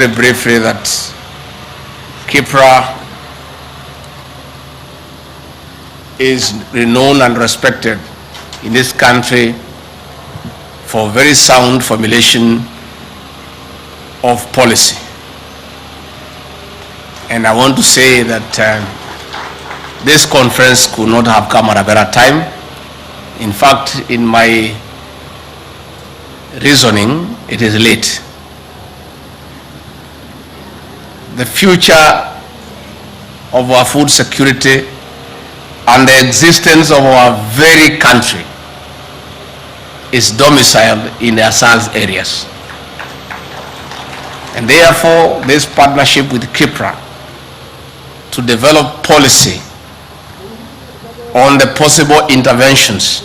Very briefly that Kipra is renowned and respected in this country for very sound formulation of policy. And I want to say that this conference could not have come at a better time. In fact, in my reasoning, it is late. The future of our food security and the existence of our very country is domiciled in the SARS areas. And therefore, this partnership with Kipra to develop policy on the possible interventions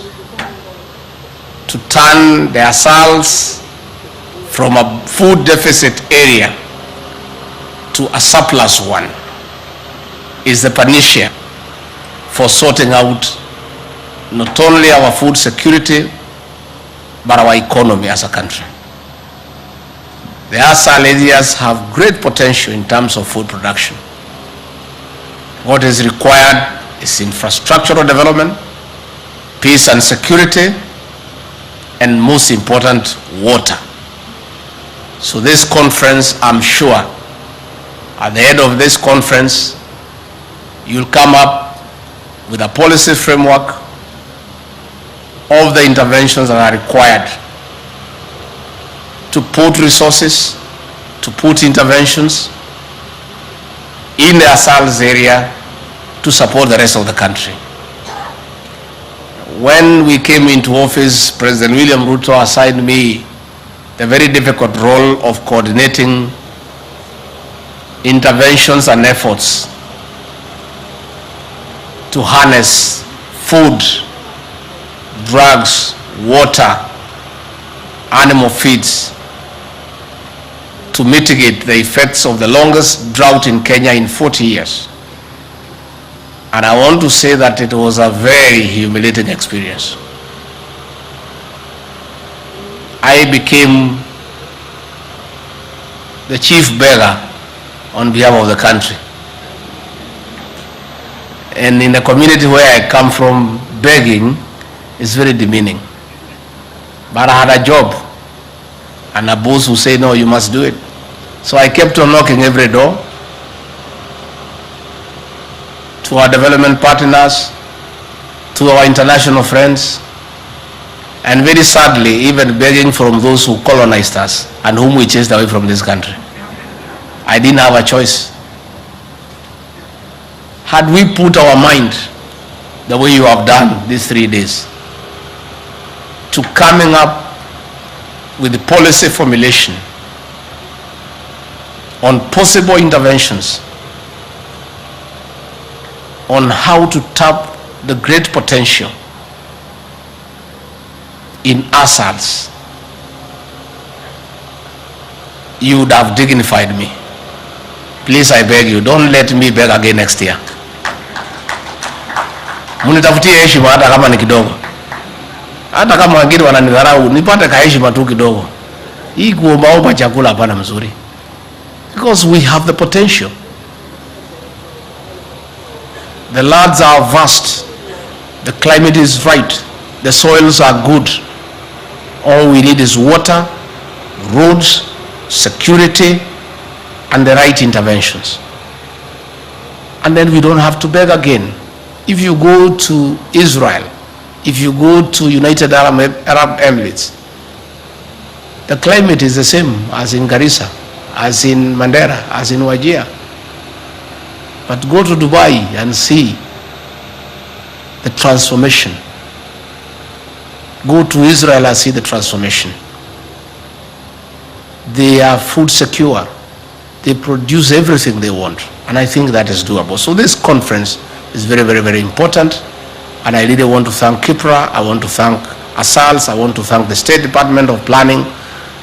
to turn the SARS from a food deficit area to a surplus one is the panacea for sorting out not only our food security but our economy as a country. The ASAL areas have great potential in terms of food production. What is required is infrastructural development, peace and security, and most important, water. So this conference, I'm sure, at the end of this conference, you'll come up with a policy framework of the interventions that are required to put resources, to put interventions in the SARS area to support the rest of the country. When we came into office, President William Ruto assigned me the very difficult role of coordinating interventions and efforts to harness food, drugs, water, animal feeds to mitigate the effects of the longest drought in Kenya in 40 years. And I want to say that it was a very humiliating experience. I became the chief beggar on behalf of the country. And in the community where I come from, begging is very demeaning. But I had a job and a boss who said, no, you must do it. So I kept on knocking every door to our development partners, to our international friends, and very sadly, even begging from those who colonized us and whom we chased away from this country. I didn't have a choice. Had we put our mind the way you have done these 3 days to coming up with the policy formulation on possible interventions on how to tap the great potential in ASADs, you would have dignified me. Please, I beg you, don't let me beg again next year. Munitafutie heshima hata kama ni kidogo. Hata kama wengine wananidharau, nipate kaheshima tu kidogo. Hii kuomba chakula hapana mzuri. Because we have the potential. The lands are vast. The climate is right. The soils are good. All we need is water, roads, security, and the right interventions. And then we don't have to beg again. If you go to Israel, if you go to United Arab Emirates, the climate is the same as in Garissa, as in Mandera, as in Wajir. But go to Dubai and see the transformation. Go to Israel and see the transformation. They are food secure. They produce everything they want. And I think that is doable. So this conference is very, very, very important. And I really want to thank Kipra. I want to thank ASALS. I want to thank the State Department of Planning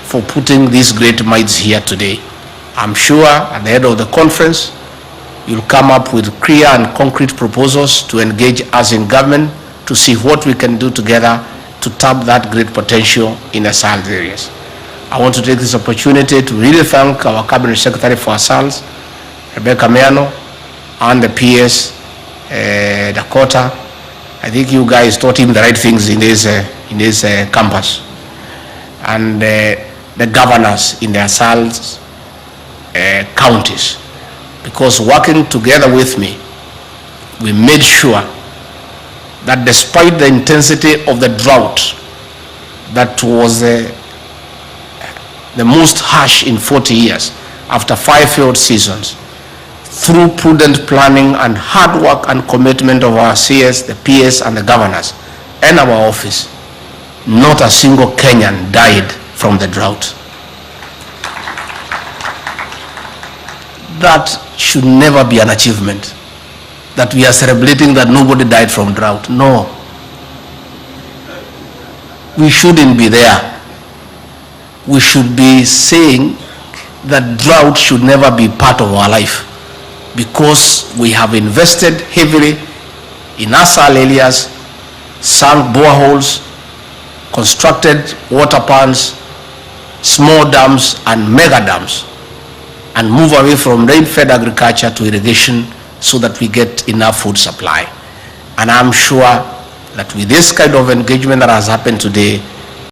for putting these great minds here today. I'm sure at the end of the conference, you'll come up with clear and concrete proposals to engage us in government to see what we can do together to tap that great potential in the SARS areas. I want to take this opportunity to really thank our Cabinet Secretary for Asals, Rebecca Miano, and the PS, Dakota. I think you guys taught him the right things in this campus. And the governors in the Asals counties. Because working together with me, we made sure that despite the intensity of the drought that was the most harsh in 40 years, after 5 failed seasons, through prudent planning and hard work and commitment of our CS, the PS, and the governors, and our office, not a single Kenyan died from the drought. That should never be an achievement, that we are celebrating that nobody died from drought. No. We shouldn't be there. We should be saying that drought should never be part of our life, because we have invested heavily in ASAL areas, sunk boreholes, constructed water ponds, small dams and mega dams, and move away from rain-fed agriculture to irrigation so that we get enough food supply. And I'm sure that with this kind of engagement that has happened today,